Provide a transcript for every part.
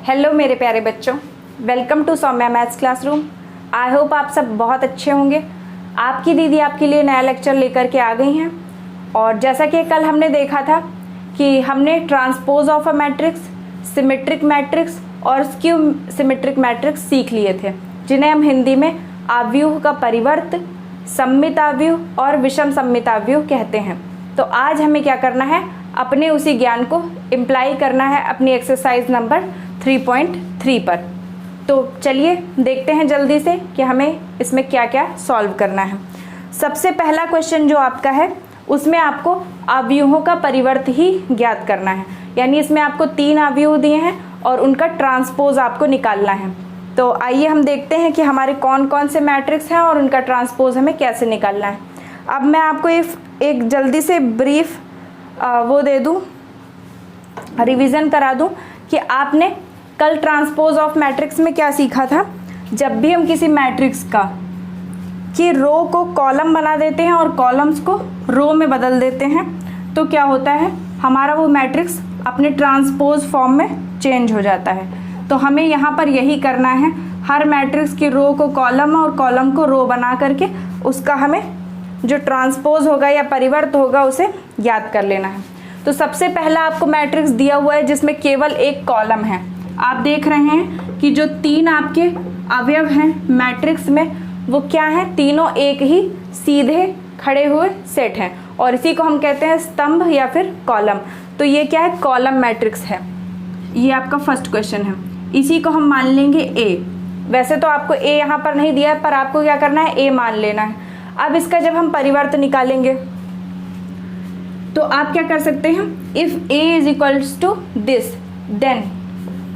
Hello मेरे प्यारे बच्चों, welcome to Saumya maths classroom. I hope आप सब बहुत अच्छे होंगे। आपकी दीदी आपके लिए नया लेक्चर लेकर के आ गई हैं। और जैसा कि कल हमने देखा था कि हमने transpose of a matrix, symmetric matrix और स्क्यू सिमेट्रिक मैट्रिक्स सीख लिए थे, जिन्हें हम हिंदी में आव्यूह का परिवर्त, सममित आव्यूह और विषम सममित आव्यूह कहते हैं। तो आज हमें क्या करना है, अपने उसी ज्ञान को इम्प्लाई करना है अपनी एक्सरसाइज नंबर 3.3 पर। तो चलिए देखते हैं जल्दी से कि हमें इसमें क्या क्या सॉल्व करना है। सबसे पहला क्वेश्चन जो आपका है उसमें आपको अवयवों का परिवर्त ही ज्ञात करना है, यानी इसमें आपको 3 अवयव दिए हैं और उनका ट्रांसपोज आपको निकालना है। तो आइए हम देखते हैं कि हमारे कौन कौन से मैट्रिक्स हैं और उनका ट्रांसपोज हमें कैसे निकालना है। अब मैं आपको एक जल्दी से ब्रीफ वो दे दूँ, रिवीजन करा दूँ कि आपने कल ट्रांसपोज ऑफ मैट्रिक्स में क्या सीखा था। जब भी हम किसी मैट्रिक्स का कि रो को कॉलम बना देते हैं और कॉलम्स को रो में बदल देते हैं तो क्या होता है, हमारा वो मैट्रिक्स अपने ट्रांसपोज फॉर्म में चेंज हो जाता है। तो हमें यहाँ पर यही करना है, हर मैट्रिक्स की रो को कॉलम और कॉलम को रो बना करके उसका हमें जो ट्रांसपोज होगा या परिवर्त होगा उसे याद कर लेना है। तो सबसे पहला आपको मैट्रिक्स दिया हुआ है जिसमें केवल एक कॉलम है। आप देख रहे हैं कि जो 3 आपके अवयव हैं मैट्रिक्स में वो क्या हैं, तीनों एक ही सीधे खड़े हुए सेट हैं और इसी को हम कहते हैं स्तंभ या फिर कॉलम। तो ये क्या है, कॉलम मैट्रिक्स है। ये आपका फर्स्ट क्वेश्चन है, इसी को हम मान लेंगे ए। वैसे तो आपको ए यहाँ पर नहीं दिया है पर आपको क्या करना है, ए मान लेना है। अब इसका जब हम परिवर्त निकालेंगे तो आप क्या कर सकते हैं, if A is equals to this then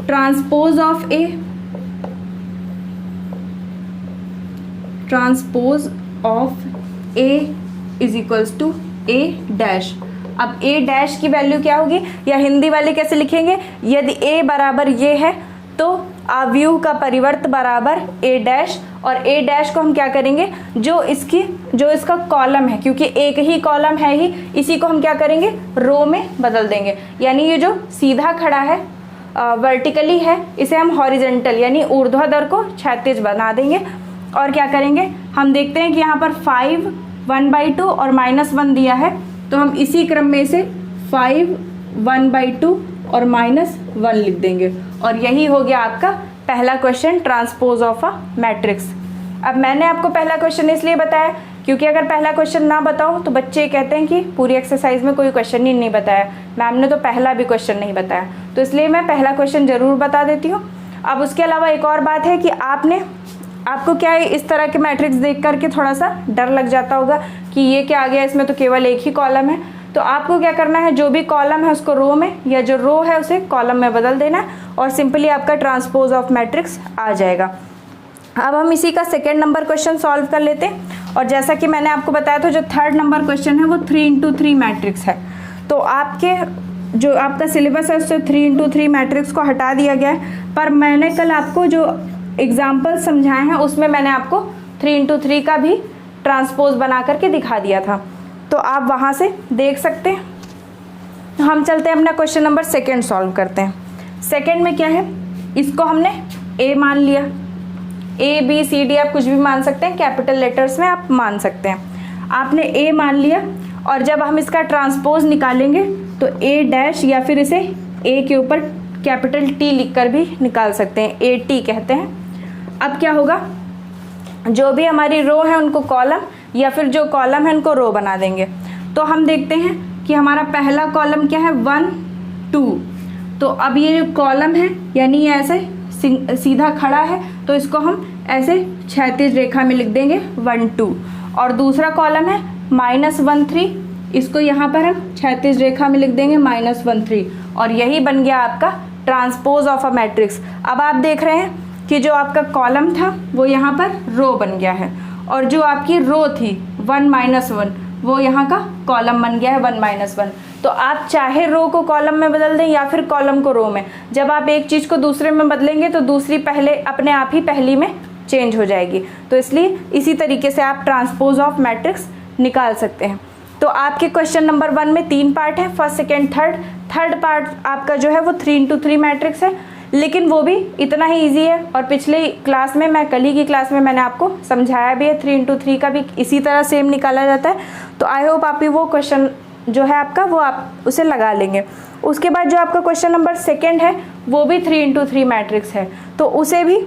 transpose of A, transpose of A is equals to A dash. अब ए डैश की वैल्यू क्या होगी, या हिंदी वाले कैसे लिखेंगे, यदि ए बराबर ये है तो अवयव का परिवर्त बराबर ए डैश, और ए डैश को हम क्या करेंगे, जो इसका कॉलम है, क्योंकि एक ही कॉलम है ही, इसी को हम क्या करेंगे, रो में बदल देंगे। यानी ये जो सीधा खड़ा है वर्टिकली है, इसे हम हॉरिजेंटल यानी ऊर्ध्वाधर को क्षैतिज बना देंगे। और क्या करेंगे, हम देखते हैं कि यहाँ पर 5 1/2 और -1 दिया है, तो हम इसी क्रम में से 5 1/2 और -1 लिख देंगे। और यही हो गया आपका पहला question, transpose of a matrix. अब मैंने आपको पहला क्वेश्चन इसलिए बताया क्योंकि अगर पहला क्वेश्चन ना बताऊं तो बच्चे कहते हैं कि पूरी एक्सरसाइज में कोई क्वेश्चन ही नहीं बताया, मैम ने तो पहला भी क्वेश्चन नहीं बताया। तो इसलिए मैं पहला क्वेश्चन जरूर बता देती हूँ। अब उसके अलावा एक और बात है कि आपको क्या है, इस तरह के मैट्रिक्स देख करके थोड़ा सा डर लग जाता होगा कि ये क्या आ गया, इसमें तो केवल एक ही कॉलम है। तो आपको क्या करना है, जो भी कॉलम है उसको रो में, या जो रो है उसे कॉलम में बदल देना और सिंपली आपका ट्रांसपोज ऑफ मैट्रिक्स आ जाएगा। अब हम इसी का सेकेंड नंबर क्वेश्चन सॉल्व कर लेते हैं। और जैसा कि मैंने आपको बताया था, जो थर्ड नंबर क्वेश्चन है वो 3x3 मैट्रिक्स है। तो आपके जो आपका सिलेबस है उससे 3x3 मैट्रिक्स को हटा दिया गया है, पर मैंने कल आपको जो एग्जाम्पल समझाए हैं उसमें मैंने आपको 3x3 का भी ट्रांसपोज बना करके दिखा दिया था, तो आप वहाँ से देख सकते हैं। तो हम चलते हैं अपना क्वेश्चन नंबर सेकेंड सॉल्व करते हैं। सेकेंड में क्या है, इसको हमने ए मान लिया, ए बी सी डी आप कुछ भी मान सकते हैं, कैपिटल लेटर्स में आप मान सकते हैं। आपने ए मान लिया और जब हम इसका ट्रांसपोज निकालेंगे तो ए डैश या फिर इसे ए के ऊपर कैपिटल टी लिख कर भी निकाल सकते हैं, ए टी कहते हैं। अब क्या होगा, जो भी हमारी रो है उनको कॉलम या फिर जो कॉलम है उनको रो बना देंगे। तो हम देखते हैं कि हमारा पहला कॉलम क्या है, 1 2। तो अब ये जो कॉलम है यानी ये ऐसे सीधा खड़ा है, तो इसको हम ऐसे क्षैतिज रेखा में लिख देंगे 1 2। और दूसरा कॉलम है -1 3, इसको यहाँ पर हम क्षैतिज रेखा में लिख देंगे -1 3। और यही बन गया आपका ट्रांसपोज ऑफ अ मैट्रिक्स। अब आप देख रहे हैं कि जो आपका कॉलम था वो यहाँ पर रो बन गया है, और जो आपकी रो थी 1 -1 वो यहाँ का कॉलम बन गया है 1 -1। तो आप चाहे रो को कॉलम में बदल दें या फिर कॉलम को रो में, जब आप एक चीज़ को दूसरे में बदलेंगे तो दूसरी पहले अपने आप ही पहली में चेंज हो जाएगी। तो इसलिए इसी तरीके से आप ट्रांसपोज ऑफ मैट्रिक्स निकाल सकते हैं। तो आपके क्वेश्चन नंबर 1 में 3 पार्ट हैं, first second third. Third part आपका जो है वो 3x3 मैट्रिक्स है। लेकिन वो भी इतना ही ईजी है। और पिछले क्लास में कल ही की क्लास में मैंने आपको समझाया भी है, 3 into 3 का भी इसी तरह सेम निकाला जाता है। तो आई होप आप वो क्वेश्चन जो है आपका वो आप उसे लगा लेंगे। उसके बाद जो आपका क्वेश्चन नंबर 2 है वो भी 3 into 3 मैट्रिक्स है, तो उसे भी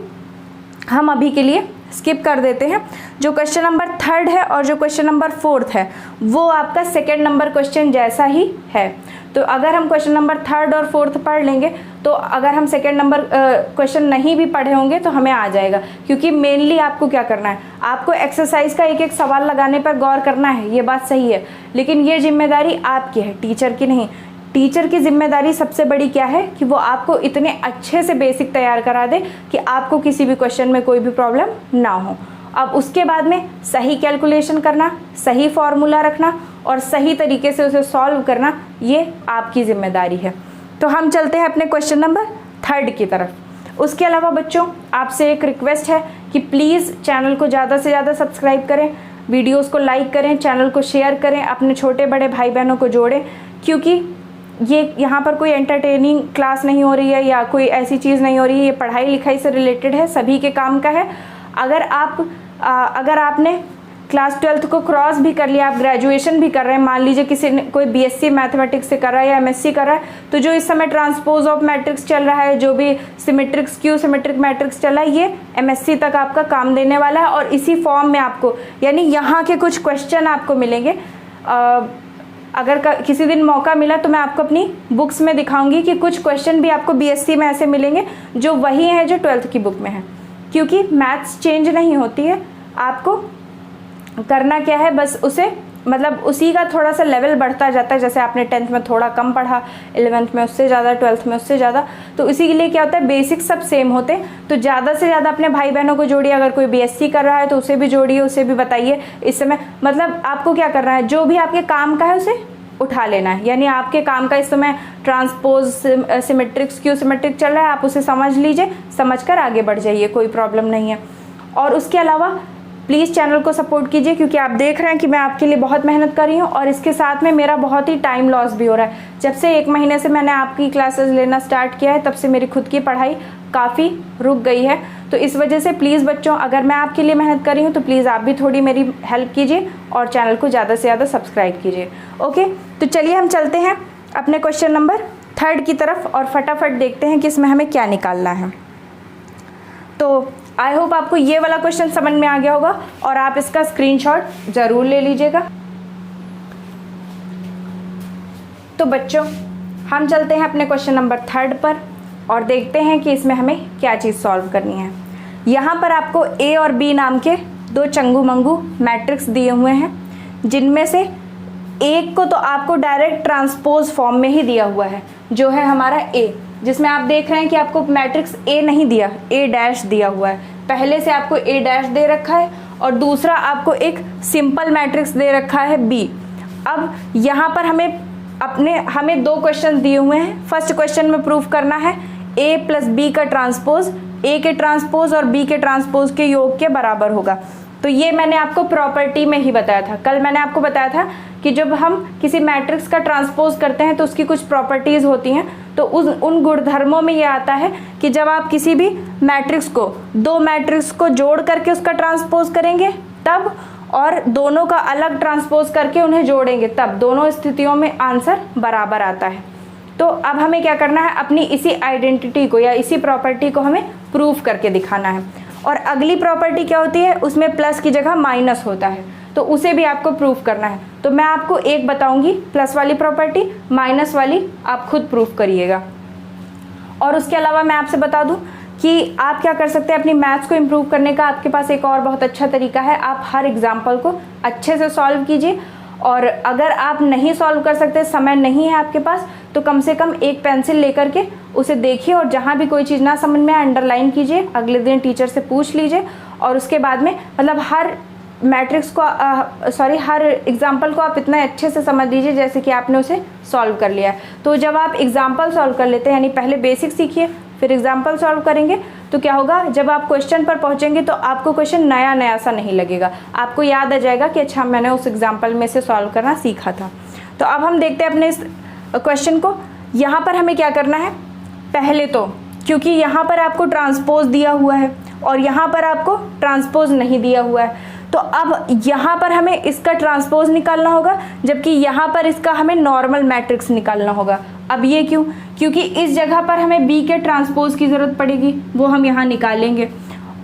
हम अभी के लिए स्किप कर देते हैं। जो क्वेश्चन नंबर 3 है और जो क्वेश्चन नंबर 4 है वो आपका 2nd नंबर क्वेश्चन जैसा ही है। तो अगर हम क्वेश्चन नंबर 3 और 4 पढ़ लेंगे तो अगर हम 2nd नंबर क्वेश्चन नहीं भी पढ़े होंगे तो हमें आ जाएगा, क्योंकि मेनली आपको क्या करना है, आपको एक्सरसाइज का एक एक सवाल लगाने पर गौर करना है, ये बात सही है, लेकिन ये जिम्मेदारी आपकी है, टीचर की नहीं। टीचर की जिम्मेदारी सबसे बड़ी क्या है कि वो आपको इतने अच्छे से बेसिक तैयार करा दे कि आपको किसी भी क्वेश्चन में कोई भी प्रॉब्लम ना हो। अब उसके बाद में सही कैलकुलेशन करना, सही फॉर्मूला रखना और सही तरीके से उसे सॉल्व करना, ये आपकी जिम्मेदारी है। तो हम चलते हैं अपने क्वेश्चन नंबर 3 की तरफ। उसके अलावा बच्चों आपसे एक रिक्वेस्ट है कि प्लीज़ चैनल को ज़्यादा से ज़्यादा सब्सक्राइब करें, वीडियोस को लाइक करें, चैनल को शेयर करें, अपने छोटे बड़े भाई बहनों को जोड़ें, क्योंकि ये यहाँ पर कोई एंटरटेनिंग क्लास नहीं हो रही है या कोई ऐसी चीज़ नहीं हो रही है, ये पढ़ाई लिखाई से रिलेटेड है, सभी के काम का है। अगर आपने क्लास 12th को क्रॉस भी कर लिया, आप ग्रेजुएशन भी कर रहे हैं, मान लीजिए किसी ने कोई बीएससी मैथमेटिक्स से कर रहा है या एमएससी कर रहा है, तो जो इस समय ट्रांसपोज ऑफ मैट्रिक्स चल रहा है, जो भी सिमेट्रिक स्क्यू सिमेट्रिक मैट्रिक्स चल रहा है, ये एमएससी तक आपका काम देने वाला है। और इसी फॉर्म में आपको, यानी यहाँ के कुछ क्वेश्चन आपको मिलेंगे। अगर किसी दिन मौका मिला तो मैं आपको अपनी बुक्स में दिखाऊंगी कि कुछ क्वेश्चन भी आपको बीएससी में ऐसे मिलेंगे जो वही है जो 12th की बुक में है, क्योंकि मैथ्स चेंज नहीं होती है। आपको करना क्या है, बस उसे मतलब उसी का थोड़ा सा लेवल बढ़ता जाता है, जैसे आपने 10th में थोड़ा कम पढ़ा, 11th में उससे ज़्यादा, 12th में उससे ज़्यादा, तो इसी के लिए क्या होता है, बेसिक सब सेम होते हैं। तो ज़्यादा से ज़्यादा अपने भाई बहनों को जोड़िए, अगर कोई बीएससी कर रहा है तो उसे भी जोड़िए, उसे भी बताइए। इस समय मतलब आपको क्या करना है, जो भी आपके काम का है उसे उठा लेना है। यानी आपके काम का इस समय ट्रांसपोज सिमेट्रिक स्क्यू सिमेट्रिक चल रहा है, आप उसे समझ लीजिए, समझकर आगे बढ़ जाइए, कोई प्रॉब्लम नहीं है। और उसके अलावा प्लीज़ चैनल को सपोर्ट कीजिए, क्योंकि आप देख रहे हैं कि मैं आपके लिए बहुत मेहनत कर रही हूँ और इसके साथ में मेरा बहुत ही टाइम लॉस भी हो रहा है। जब से 1 महीने से मैंने आपकी क्लासेस लेना स्टार्ट किया है, तब से मेरी खुद की पढ़ाई काफ़ी रुक गई है। तो इस वजह से प्लीज़ बच्चों, अगर मैं आपके लिए मेहनत कर रही हूँ तो प्लीज़ आप भी थोड़ी मेरी हेल्प कीजिए और चैनल को ज़्यादा से ज़्यादा सब्सक्राइब कीजिए। ओके, तो चलिए हम चलते हैं अपने क्वेश्चन नंबर 3 की तरफ और फटाफट देखते हैं कि इसमें हमें क्या निकालना है। तो आई होप आपको ये वाला क्वेश्चन समझ में आ गया होगा और आप इसका स्क्रीनशॉट ज़रूर ले लीजिएगा। तो बच्चों हम चलते हैं अपने क्वेश्चन नंबर 3 पर और देखते हैं कि इसमें हमें क्या चीज़ सॉल्व करनी है। यहाँ पर आपको ए और बी नाम के 2 चंगू मंगू मैट्रिक्स दिए हुए हैं, जिनमें से एक को तो आपको डायरेक्ट ट्रांसपोज फॉर्म में ही दिया हुआ है, जो है हमारा ए, जिसमें आप देख रहे हैं कि आपको मैट्रिक्स ए नहीं दिया, ए डैश दिया हुआ है। पहले से आपको ए डैश दे रखा है और दूसरा आपको एक सिंपल मैट्रिक्स दे रखा है बी। अब यहाँ पर हमें 2 क्वेश्चन दिए हुए हैं। फर्स्ट क्वेश्चन में प्रूफ करना है ए प्लस बी का ट्रांसपोज ए के ट्रांसपोज और बी के ट्रांसपोज के योग के बराबर होगा। तो ये मैंने आपको प्रॉपर्टी में ही बताया था, कल मैंने आपको बताया था कि जब हम किसी मैट्रिक्स का ट्रांसपोज करते हैं तो उसकी कुछ प्रॉपर्टीज़ होती हैं। तो उन गुणधर्मों में ये आता है कि जब आप किसी भी मैट्रिक्स को 2 मैट्रिक्स को जोड़ करके उसका ट्रांसपोज करेंगे तब, और दोनों का अलग ट्रांसपोज करके उन्हें जोड़ेंगे तब, दोनों स्थितियों में आंसर बराबर आता है। तो अब हमें क्या करना है, अपनी इसी आइडेंटिटी को या इसी प्रॉपर्टी को हमें प्रूफ करके दिखाना है। और अगली प्रॉपर्टी क्या होती है, उसमें प्लस की जगह माइनस होता है, तो उसे भी आपको प्रूफ करना है। तो मैं आपको एक बताऊंगी प्लस वाली प्रॉपर्टी, माइनस वाली आप खुद प्रूफ करिएगा। और उसके अलावा मैं आपसे बता दूं कि आप क्या कर सकते हैं, अपनी मैथ्स को इम्प्रूव करने का आपके पास एक और बहुत अच्छा तरीका है। आप हर एग्जाम्पल को अच्छे से सॉल्व कीजिए, और अगर आप नहीं सॉल्व कर सकते, समय नहीं है आपके पास, तो कम से कम एक पेंसिल लेकर के उसे देखिए और जहाँ भी कोई चीज़ ना समझ में आए अंडरलाइन कीजिए, अगले दिन टीचर से पूछ लीजिए। और उसके बाद में मतलब हर मैट्रिक्स को हर एग्जाम्पल को आप इतना अच्छे से समझ लीजिए जैसे कि आपने उसे सॉल्व कर लिया है। तो जब आप एग्जाम्पल सॉल्व कर लेते हैं, यानी पहले बेसिक सीखिए फिर एग्जाम्पल सॉल्व करेंगे, तो क्या होगा, जब आप क्वेश्चन पर पहुंचेंगे तो आपको क्वेश्चन नया नया सा नहीं लगेगा, आपको याद आ जाएगा कि अच्छा मैंने उस एग्जाम्पल में से सॉल्व करना सीखा था। तो अब हम देखते हैं अपने इस क्वेश्चन को। यहाँ पर हमें क्या करना है, पहले तो क्योंकि यहाँ पर आपको ट्रांसपोज दिया हुआ है और यहाँ पर आपको ट्रांसपोज नहीं दिया हुआ है, तो अब यहाँ पर हमें इसका ट्रांसपोज निकालना होगा, जबकि यहाँ पर इसका हमें नॉर्मल मैट्रिक्स निकालना होगा। अब ये क्यों? क्योंकि इस जगह पर हमें बी के ट्रांसपोज की ज़रूरत पड़ेगी, वो हम यहाँ निकालेंगे।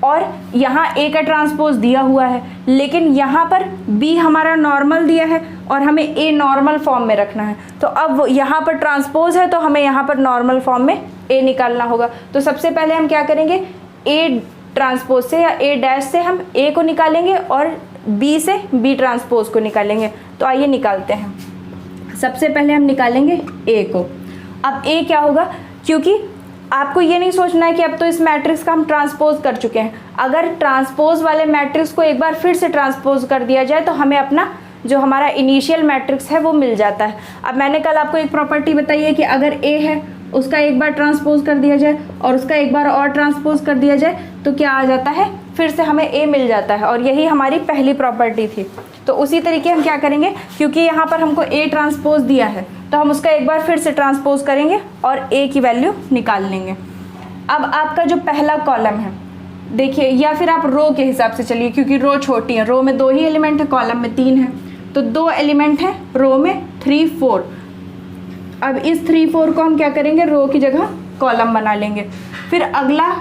और यहाँ ए का ट्रांसपोज दिया हुआ है, लेकिन यहाँ पर बी हमारा नॉर्मल दिया है और हमें ए नॉर्मल फॉर्म में रखना है। तो अब यहाँ पर ट्रांसपोज है तो हमें यहाँ पर नॉर्मल फॉर्म में ए निकालना होगा। तो सबसे पहले हम क्या करेंगे, ए ट्रांसपोज से या ए डैश से हम ए को निकालेंगे और बी से बी ट्रांसपोज को निकालेंगे। तो आइए निकालते हैं। सबसे पहले हम निकालेंगे ए को। अब ए क्या होगा, क्योंकि आपको ये नहीं सोचना है कि अब तो इस मैट्रिक्स का हम ट्रांसपोज कर चुके हैं। अगर ट्रांसपोज वाले मैट्रिक्स को एक बार फिर से ट्रांसपोज कर दिया जाए तो हमें अपना जो हमारा इनिशियल मैट्रिक्स है वो मिल जाता है। अब मैंने कल आपको एक प्रॉपर्टी बताई है कि अगर ए है उसका एक बार ट्रांसपोज कर दिया जाए और उसका एक बार और ट्रांसपोज कर दिया जाए तो क्या आ जाता है, फिर से हमें ए मिल जाता है, और यही हमारी पहली प्रॉपर्टी थी। तो उसी तरीके हम क्या करेंगे, क्योंकि यहाँ पर हमको ए ट्रांसपोज दिया है तो हम उसका एक बार फिर से ट्रांसपोज करेंगे और ए की वैल्यू निकाल लेंगे। अब आपका जो पहला कॉलम है देखिए, या फिर आप रो के हिसाब से चलिए, क्योंकि रो छोटी है, रो में 2 ही एलिमेंट है, कॉलम में 3 है, तो 2 एलिमेंट है रो में, 3 4। अब इस 3 4 को हम क्या करेंगे, रो की जगह कॉलम बना लेंगे। फिर अगला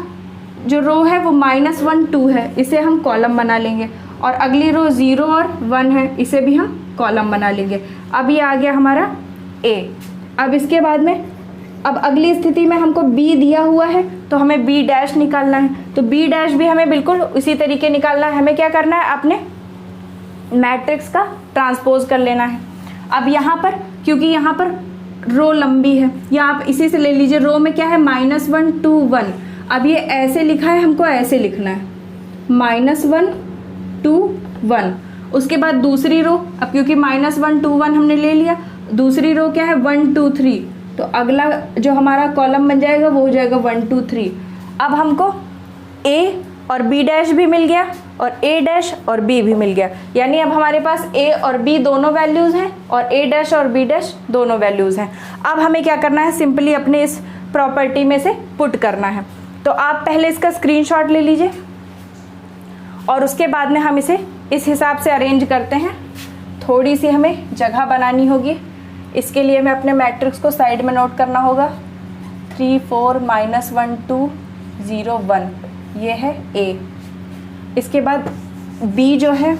जो रो है वो -1 2 है, इसे हम कॉलम बना लेंगे, और अगली रो 0 और 1 है, इसे भी हम कॉलम बना लेंगे। अब ये आ गया हमारा ए। अब इसके बाद में अब अगली स्थिति में हमको बी दिया हुआ है तो हमें बी डैश निकालना है, तो बी डैश भी हमें बिल्कुल उसी तरीके निकालना है। हमें क्या करना है, अपने मैट्रिक्स का ट्रांसपोज कर लेना है। अब यहाँ पर क्योंकि यहाँ पर रो लंबी है, या आप इसी से ले लीजिए, रो में क्या है -1 2 1। अब ये ऐसे लिखा है, हमको ऐसे लिखना है -1 2 1। उसके बाद दूसरी रो, अब क्योंकि -1 2 1 हमने ले लिया, दूसरी रो क्या है 1 2 3, तो अगला जो हमारा कॉलम बन जाएगा वो हो जाएगा 1 2 3। अब हमको ए और बी डैश भी मिल गया और ए डैश और बी भी मिल गया, यानी अब हमारे पास ए और बी दोनों वैल्यूज़ हैं और ए डैश और बी डैश दोनों वैल्यूज़ हैं। अब हमें क्या करना है, सिंपली अपने इस प्रॉपर्टी में से पुट करना है। तो आप पहले इसका स्क्रीनशॉट ले लीजिए और उसके बाद में हम इसे इस हिसाब से अरेंज करते हैं। थोड़ी सी हमें जगह बनानी होगी, इसके लिए हमें अपने मैट्रिक्स को साइड में नोट करना होगा। 3 4 -1 2 0 1, ये है ए। इसके बाद बी जो है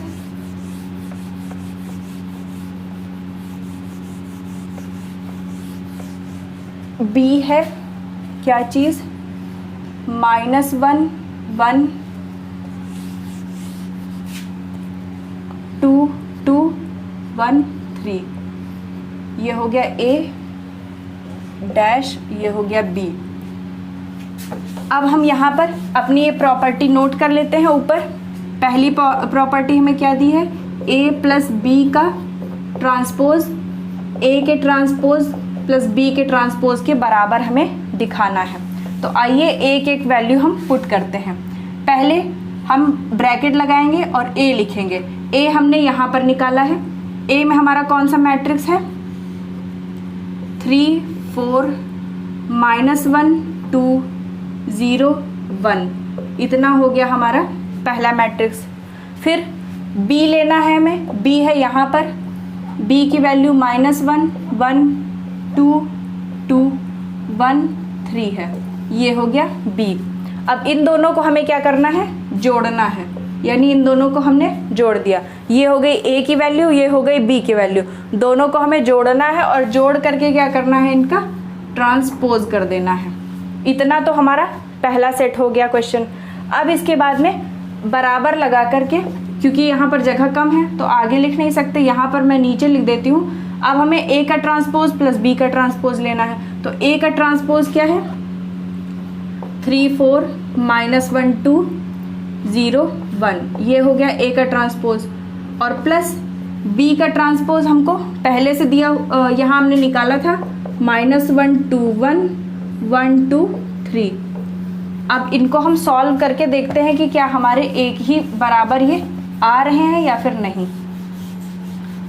बी है क्या चीज़, -1 1 2 2 1 3, ये हो गया ए डैश, ये हो गया बी। अब हम यहाँ पर अपनी ये प्रॉपर्टी नोट कर लेते हैं। ऊपर पहली प्रॉपर्टी हमें क्या दी है, ए प्लस बी का ट्रांसपोज ए के ट्रांसपोज प्लस बी के ट्रांसपोज के बराबर हमें दिखाना है। तो आइए एक एक वैल्यू हम पुट करते हैं। पहले हम ब्रैकेट लगाएंगे और ए लिखेंगे। ए हमने यहाँ पर निकाला है। ए में हमारा कौन सा मैट्रिक्स है, 3 4 -1 2 0 1, इतना हो गया हमारा पहला मैट्रिक्स। फिर बी लेना है हमें, बी है यहाँ पर, बी की वैल्यू -1 1 2 2 1 3 है, ये हो गया बी। अब इन दोनों को हमें क्या करना है, जोड़ना है, यानी इन दोनों को हमने जोड़ दिया। ये हो गई ए की वैल्यू, ये हो गई बी की वैल्यू, दोनों को हमें जोड़ना है और जोड़ करके क्या करना है, इनका ट्रांसपोज कर देना है। इतना तो हमारा पहला सेट हो गया क्वेश्चन। अब इसके बाद में बराबर लगा करके, क्योंकि यहाँ पर जगह कम है तो आगे लिख नहीं सकते, यहाँ पर मैं नीचे लिख देती हूँ। अब हमें ए का ट्रांसपोज प्लस बी का ट्रांसपोज लेना है। तो ए का ट्रांसपोज क्या है, 3 4 -1 2 0 1, ये हो गया ए का ट्रांसपोज। और प्लस बी का ट्रांसपोज हमको पहले से दिया, यहाँ हमने निकाला था -1 2 1 1 2 3। अब इनको हम सॉल्व करके देखते हैं कि क्या हमारे एक ही बराबर ये आ रहे हैं या फिर नहीं।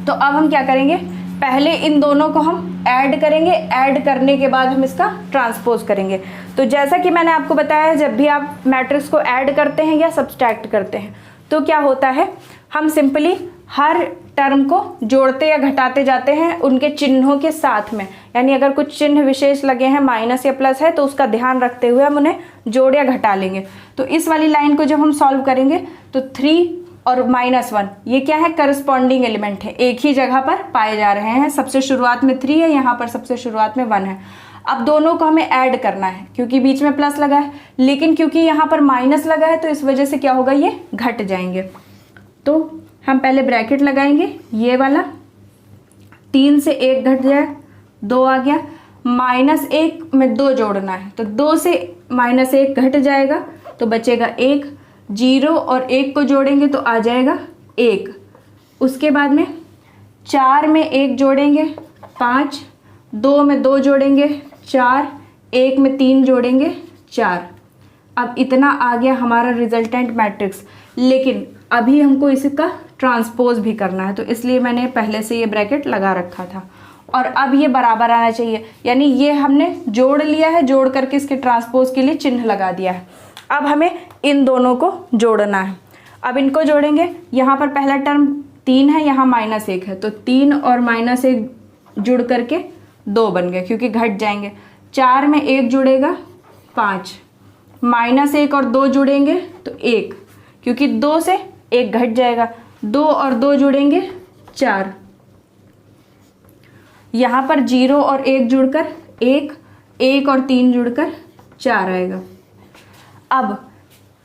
तो अब हम क्या करेंगे, पहले इन दोनों को हम ऐड करेंगे, ऐड करने के बाद हम इसका ट्रांसपोज करेंगे। तो जैसा कि मैंने आपको बताया, जब भी आप मैट्रिक्स को ऐड करते हैं या सब्सट्रैक्ट करते हैं तो क्या होता है, हम सिंपली हर टर्म को जोड़ते या घटाते जाते हैं उनके चिन्हों के साथ में। यानी अगर कुछ चिन्ह विशेष लगे हैं, माइनस या प्लस है, तो उसका ध्यान रखते हुए हम उन्हें जोड़ या घटा लेंगे। तो इस वाली लाइन को जब हम सॉल्व करेंगे तो 3 और -1 ये क्या है, करस्पॉन्डिंग एलिमेंट है, एक ही जगह पर पाए जा रहे हैं। सबसे शुरुआत में 3 है, यहाँ पर सबसे शुरुआत में 1 है। अब दोनों को हमें ऐड करना है क्योंकि बीच में प्लस लगा है, लेकिन क्योंकि यहाँ पर माइनस लगा है तो इस वजह से क्या होगा, ये घट जाएंगे। तो हम पहले ब्रैकेट लगाएंगे, ये वाला 3 से 1 घट जाए, 2 आ गया, -1 में 2 जोड़ना है तो 2 से -1 घट जाएगा तो बचेगा 1, 0 और 1 को जोड़ेंगे तो आ जाएगा 1। उसके बाद में 4 में 1 जोड़ेंगे 5, 2 में 2 जोड़ेंगे 4, 1 में 3 जोड़ेंगे 4। अब इतना आ गया हमारा रिजल्टेंट मैट्रिक्स, लेकिन अभी हमको इसका ट्रांसपोज भी करना है, तो इसलिए मैंने पहले से ये ब्रैकेट लगा रखा था। और अब ये बराबर आना चाहिए, यानी ये हमने जोड़ लिया है, जोड़ करके इसके ट्रांसपोज के लिए चिन्ह लगा दिया है। अब हमें इन दोनों को जोड़ना है। अब इनको जोड़ेंगे, यहाँ पर पहला टर्म 3 है, यहाँ -1 है, तो 3 और -1 जुड़ करके 2 बन गए क्योंकि घट जाएंगे। 4 में 1 जुड़ेगा 5, -1 और 2 जुड़ेंगे तो 1, क्योंकि 2 से 1 घट जाएगा, 2 और 2 जुड़ेंगे 4, यहाँ पर 0 और 1 जुड़कर 1, 1 और 3 जुड़कर 4 आएगा। अब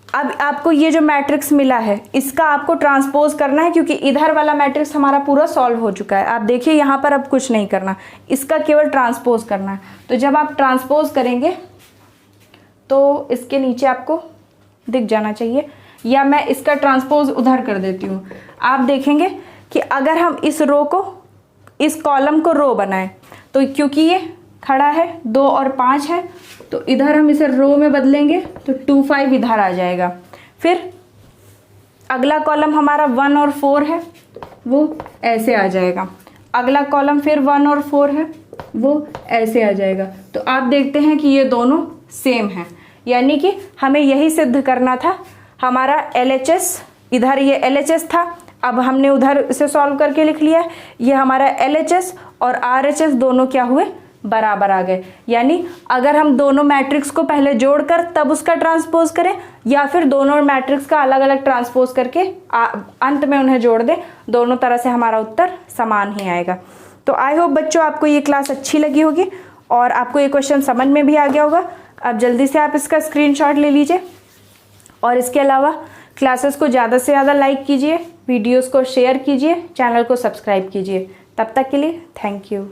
आपको ये जो मैट्रिक्स मिला है इसका आपको ट्रांसपोज करना है, क्योंकि इधर वाला मैट्रिक्स हमारा पूरा सॉल्व हो चुका है। आप देखिए यहाँ पर अब कुछ नहीं करना, इसका केवल ट्रांसपोज करना है। तो जब आप ट्रांसपोज करेंगे तो इसके नीचे आपको दिख जाना चाहिए, या मैं इसका ट्रांसपोज उधर कर देती हूँ। आप देखेंगे कि अगर हम इस रो को, इस कॉलम को रो बनाएं तो क्योंकि ये खड़ा है 2 और 5 है तो इधर हम इसे रो में बदलेंगे तो 2 5 इधर आ जाएगा। फिर अगला कॉलम हमारा 1 और 4 है, वो ऐसे आ जाएगा। अगला कॉलम फिर 1 और 4 है, वो ऐसे आ जाएगा। तो आप देखते हैं कि ये दोनों सेम हैं, यानी कि हमें यही सिद्ध करना था। हमारा LHS, इधर ये LHS था, अब हमने उधर इसे सॉल्व करके लिख लिया। ये हमारा LHS और RHS दोनों क्या हुए, बराबर आ गए। यानी अगर हम दोनों मैट्रिक्स को पहले जोड़कर तब उसका ट्रांसपोज करें, या फिर दोनों मैट्रिक्स का अलग अलग ट्रांसपोज करके अंत में उन्हें जोड़ दें, दोनों तरह से हमारा उत्तर समान ही आएगा। तो आई होप बच्चों आपको ये क्लास अच्छी लगी होगी और आपको ये क्वेश्चन समझ में भी आ गया होगा। अब जल्दी से आप इसका स्क्रीनशॉट ले लीजिए और इसके अलावा क्लासेस को ज़्यादा से ज़्यादा लाइक कीजिए, वीडियोस को शेयर कीजिए, चैनल को सब्सक्राइब कीजिए। तब तक के लिए थैंक यू।